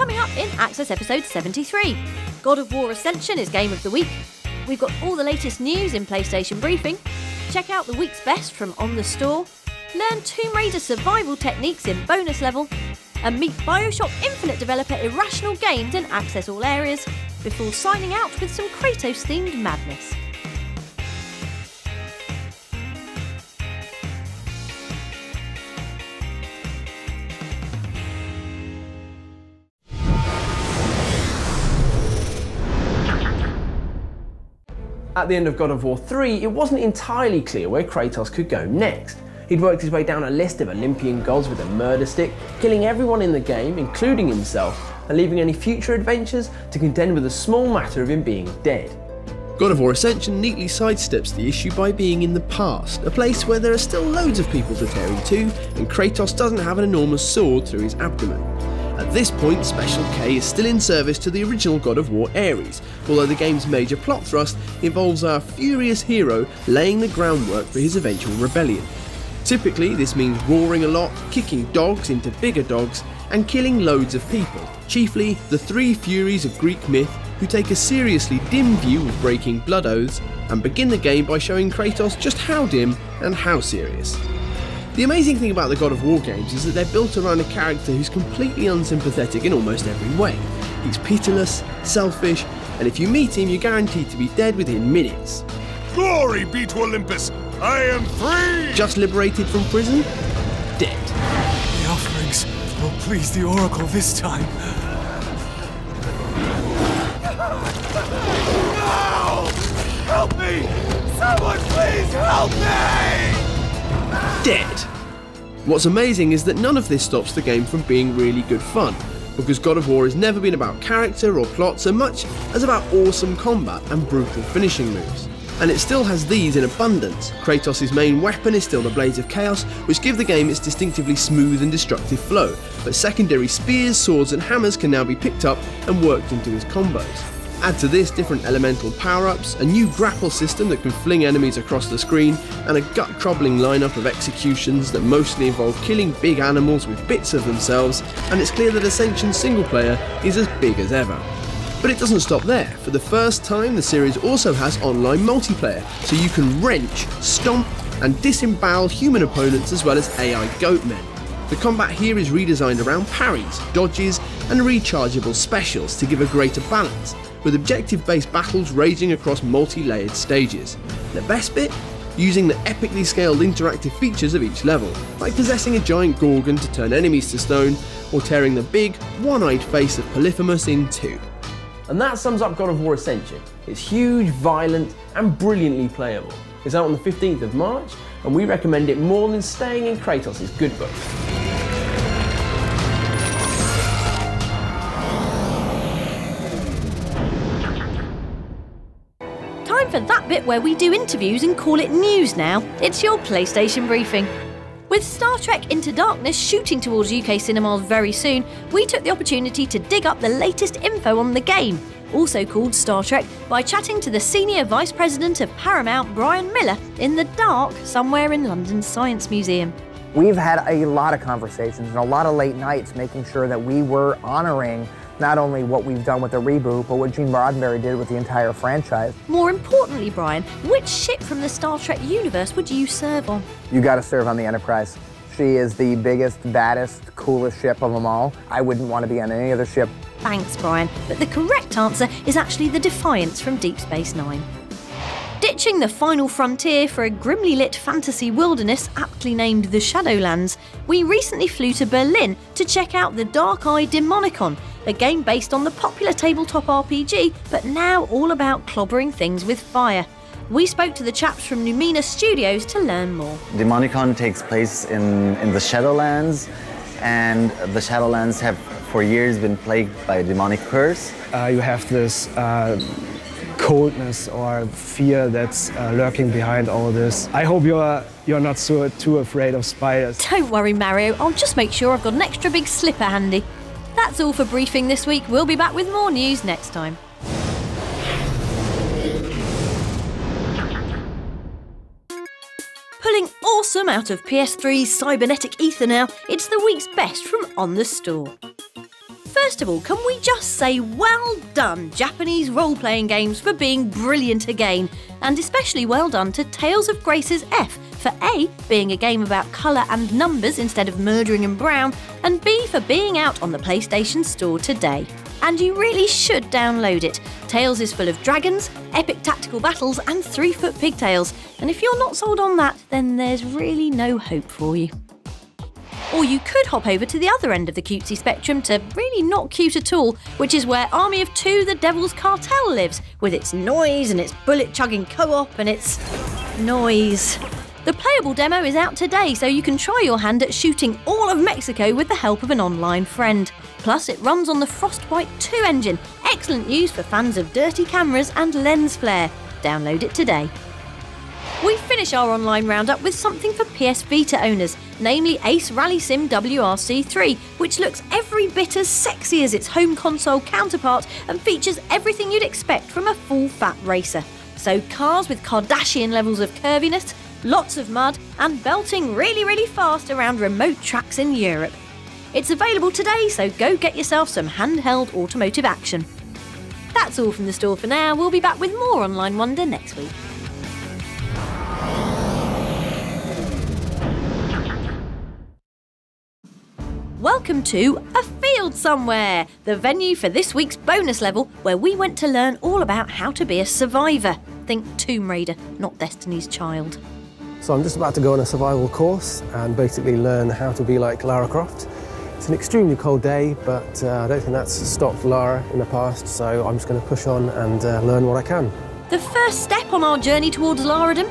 Coming up in Access episode 73, God of War Ascension is Game of the Week. We've got all the latest news in PlayStation Briefing. Check out the week's best from On The Store. Learn Tomb Raider survival techniques in bonus level. And meet BioShock Infinite developer Irrational Games in Access All Areas, before signing out with some Kratos-themed madness. At the end of God of War 3, it wasn't entirely clear where Kratos could go next. He'd worked his way down a list of Olympian gods with a murder stick, killing everyone in the game, including himself, and leaving any future adventures to contend with the small matter of him being dead. God of War Ascension neatly sidesteps the issue by being in the past, a place where there are still loads of people to tear into, and Kratos doesn't have an enormous sword through his abdomen. At this point, Special K is still in service to the original God of War Ares, although the game's major plot thrust involves our furious hero laying the groundwork for his eventual rebellion. Typically, this means roaring a lot, kicking dogs into bigger dogs, and killing loads of people, chiefly the three Furies of Greek myth who take a seriously dim view of breaking blood oaths, and begin the game by showing Kratos just how dim and how serious. The amazing thing about the God of War games is that they're built around a character who's completely unsympathetic in almost every way. He's pitiless, selfish, and if you meet him, you're guaranteed to be dead within minutes. Glory be to Olympus! I am free! Just liberated from prison? Dead. The offerings will please the Oracle this time. No! Help me! Someone please help me! Dead. What's amazing is that none of this stops the game from being really good fun, because God of War has never been about character or plot so much as about awesome combat and brutal finishing moves. And it still has these in abundance. Kratos' main weapon is still the Blades of Chaos, which give the game its distinctively smooth and destructive flow, but secondary spears, swords and hammers can now be picked up and worked into his combos. Add to this different elemental power-ups, a new grapple system that can fling enemies across the screen, and a gut-troubling lineup of executions that mostly involve killing big animals with bits of themselves, and it's clear that Ascension single player is as big as ever. But it doesn't stop there. For the first time, the series also has online multiplayer, so you can wrench, stomp, and disembowel human opponents as well as AI goatmen. The combat here is redesigned around parries, dodges, and rechargeable specials to give a greater balance, with objective-based battles raging across multi-layered stages. The best bit? Using the epically scaled interactive features of each level, like possessing a giant gorgon to turn enemies to stone, or tearing the big, one-eyed face of Polyphemus in two. And that sums up God of War Ascension. It's huge, violent, and brilliantly playable. It's out on the 15th of March, and we recommend it more than staying in Kratos' good book. Time for that bit where we do interviews and call it news now. It's your PlayStation Briefing. With Star Trek Into Darkness shooting towards UK cinemas very soon, we took the opportunity to dig up the latest info on the game, also called Star Trek, by chatting to the Senior Vice President of Paramount, Brian Miller, in the dark somewhere in London's Science Museum. We've had a lot of conversations and a lot of late nights making sure that we were honoring not only what we've done with the reboot, but what Gene Roddenberry did with the entire franchise. More importantly, Brian, which ship from the Star Trek universe would you serve on? You gotta serve on the Enterprise. She is the biggest, baddest, coolest ship of them all. I wouldn't want to be on any other ship. Thanks, Brian, but the correct answer is actually the Defiance from Deep Space Nine. Ditching the final frontier for a grimly lit fantasy wilderness aptly named the Shadowlands, we recently flew to Berlin to check out the Dark-Eye Demonicon, a game based on the popular tabletop RPG, but now all about clobbering things with fire. We spoke to the chaps from Numina Studios to learn more. Demonicon takes place in the Shadowlands, and the Shadowlands have for years been plagued by a demonic curse. You have this coldness or fear that's lurking behind all this. I hope you're not too afraid of spiders. Don't worry, Mario. I'll just make sure I've got an extra big slipper handy. That's all for briefing this week. We'll be back with more news next time. Pulling awesome out of PS3's cybernetic ether now, it's the week's best from On The Store. First of all, can we just say well done, Japanese role-playing games, for being brilliant again, and especially well done to Tales of Grace's F, for A, being a game about colour and numbers instead of murdering and brown, and B, for being out on the PlayStation Store today. And you really should download it. Tales is full of dragons, epic tactical battles and 3-foot pigtails, and if you're not sold on that, then there's really no hope for you. Or you could hop over to the other end of the cutesy spectrum to really not cute at all, which is where Army of Two the Devil's Cartel lives, with its noise and its bullet-chugging co-op and its noise. The playable demo is out today, so you can try your hand at shooting all of Mexico with the help of an online friend. Plus, it runs on the Frostbite 2 engine. Excellent news for fans of dirty cameras and lens flare. Download it today. We finish our online roundup with something for PS Vita owners, namely Ace Rally Sim WRC3, which looks every bit as sexy as its home console counterpart and features everything you'd expect from a full-fat racer. So cars with Kardashian levels of curviness, lots of mud, and belting really fast around remote tracks in Europe. It's available today, so go get yourself some handheld automotive action. That's all from the store for now. We'll be back with more Online Wonder next week. Welcome to A Field Somewhere, the venue for this week's bonus level where we went to learn all about how to be a survivor. Think Tomb Raider, not Destiny's Child. So I'm just about to go on a survival course and basically learn how to be like Lara Croft. It's an extremely cold day, but I don't think that's stopped Lara in the past, so I'm just going to push on and learn what I can. The first step on our journey towards Laradom?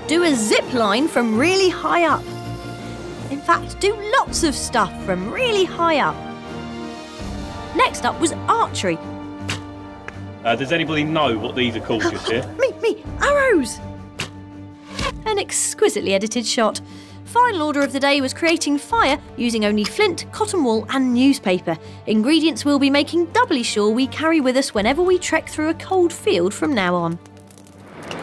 Do a zip line from really high up. In fact, do lots of stuff from really high up. Next up was archery. Does anybody know what these are called just here? Me, arrows! An exquisitely edited shot. Final order of the day was creating fire using only flint, cotton wool and newspaper. Ingredients we'll be making doubly sure we carry with us whenever we trek through a cold field from now on.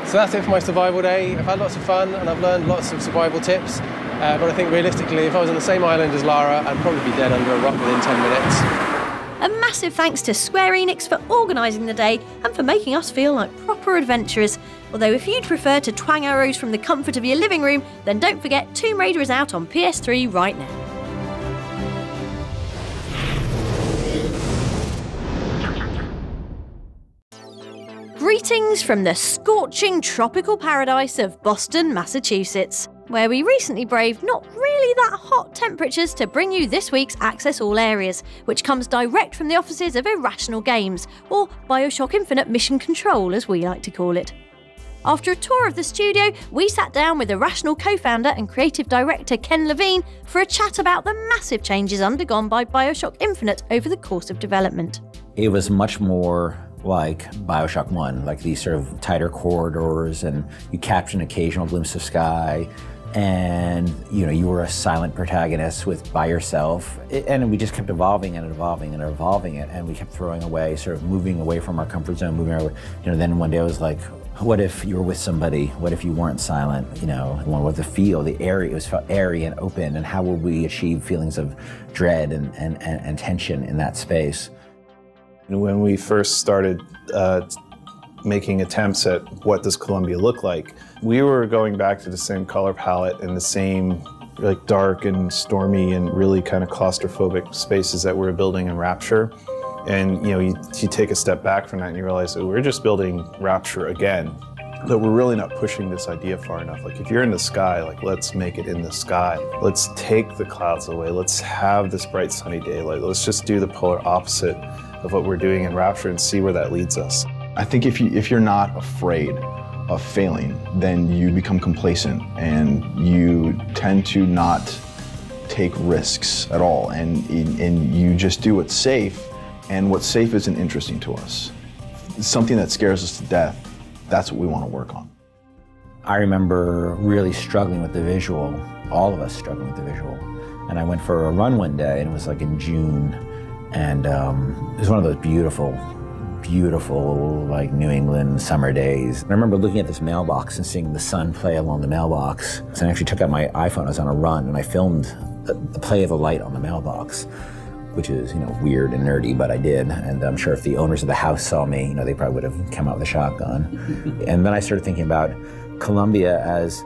So that's it for my survival day. I've had lots of fun and I've learned lots of survival tips. But I think realistically, if I was on the same island as Lara, I'd probably be dead under a rock within 10 minutes. A massive thanks to Square Enix for organising the day and for making us feel like proper adventurers. Although if you'd prefer to twang arrows from the comfort of your living room, then don't forget Tomb Raider is out on PS3 right now. Greetings from the scorching tropical paradise of Boston, Massachusetts, where we recently braved not really that hot temperatures to bring you this week's Access All Areas, which comes direct from the offices of Irrational Games, or BioShock Infinite Mission Control as we like to call it. After a tour of the studio, we sat down with Irrational co-founder and creative director Ken Levine for a chat about the massive changes undergone by BioShock Infinite over the course of development. It was much more like BioShock 1, like these sort of tighter corridors, and you capture an occasional glimpse of sky, and you were a silent protagonist by yourself, and we just kept evolving and evolving and evolving it, and we kept throwing away, sort of moving away from our comfort zone, moving away. Then one day I was like, what if you were with somebody? What if you weren't silent? What the feel, the airy, it was felt airy and open, and how would we achieve feelings of dread and tension in that space? When we first started making attempts at what does Columbia look like, we were going back to the same color palette and the same like dark and stormy and really kind of claustrophobic spaces that we were building in Rapture. And you take a step back from that and you realize that we're just building Rapture again, but we're really not pushing this idea far enough. Like if you're in the sky, like let's make it in the sky. Let's take the clouds away. Let's have this bright sunny day. Like let's just do the polar opposite of what we're doing in Rapture and see where that leads us. I think if you're not afraid of failing, then you become complacent and you tend to not take risks at all, and you just do what's safe, and what's safe isn't interesting to us. Something that scares us to death, that's what we want to work on. I remember really struggling with the visual, all of us struggling with the visual, and I went for a run one day, and it was like in June, and it was one of those beautiful like New England summer days. And I remember looking at this mailbox and seeing the sun play along the mailbox. So I actually took out my iPhone, I was on a run, and I filmed the play of the light on the mailbox. which is, weird and nerdy, but I did. And I'm sure if the owners of the house saw me, they probably would have come out with a shotgun. And then I started thinking about Colombia as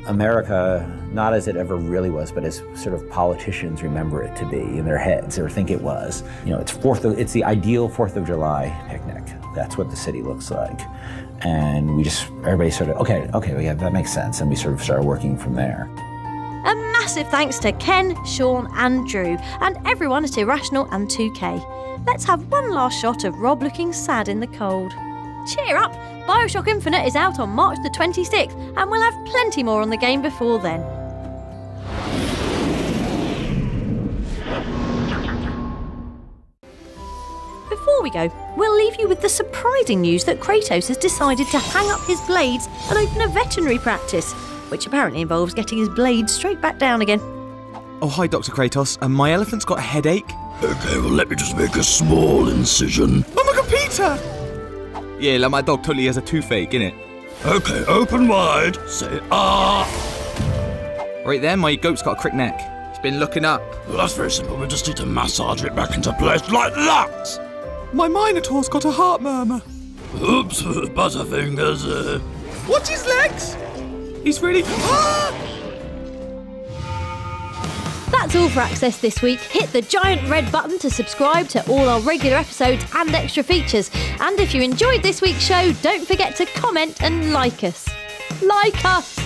America, not as it ever really was, but as sort of politicians remember it to be in their heads, or think it was. It's the ideal 4th of July picnic. That's what the city looks like. And everybody sort of, okay, yeah, that makes sense. And we sort of started working from there. A massive thanks to Ken, Sean and Drew, and everyone at Irrational and 2K. Let's have one last shot of Rob looking sad in the cold. Cheer up! BioShock Infinite is out on March the 26th, and we'll have plenty more on the game before then. Before we go, we'll leave you with the surprising news that Kratos has decided to hang up his blades and open a veterinary practice, which apparently involves getting his blades straight back down again. Oh, hi, Dr. Kratos. My elephant's got a headache. Okay, well, let me just make a small incision. Oh my god, Peter! Yeah, like my dog totally has a toothache, innit? Okay, open wide. Say, ah! Right there, my goat's got a crick neck. He's been looking up. Well, that's very simple. We just need to massage it back into place like that. My Minotaur's got a heart murmur. Oops, Butterfingers. Watch his legs! He's really... Ah! That's all for Access this week. Hit the giant red button to subscribe to all our regular episodes and extra features. And if you enjoyed this week's show, don't forget to comment and like us. Like us!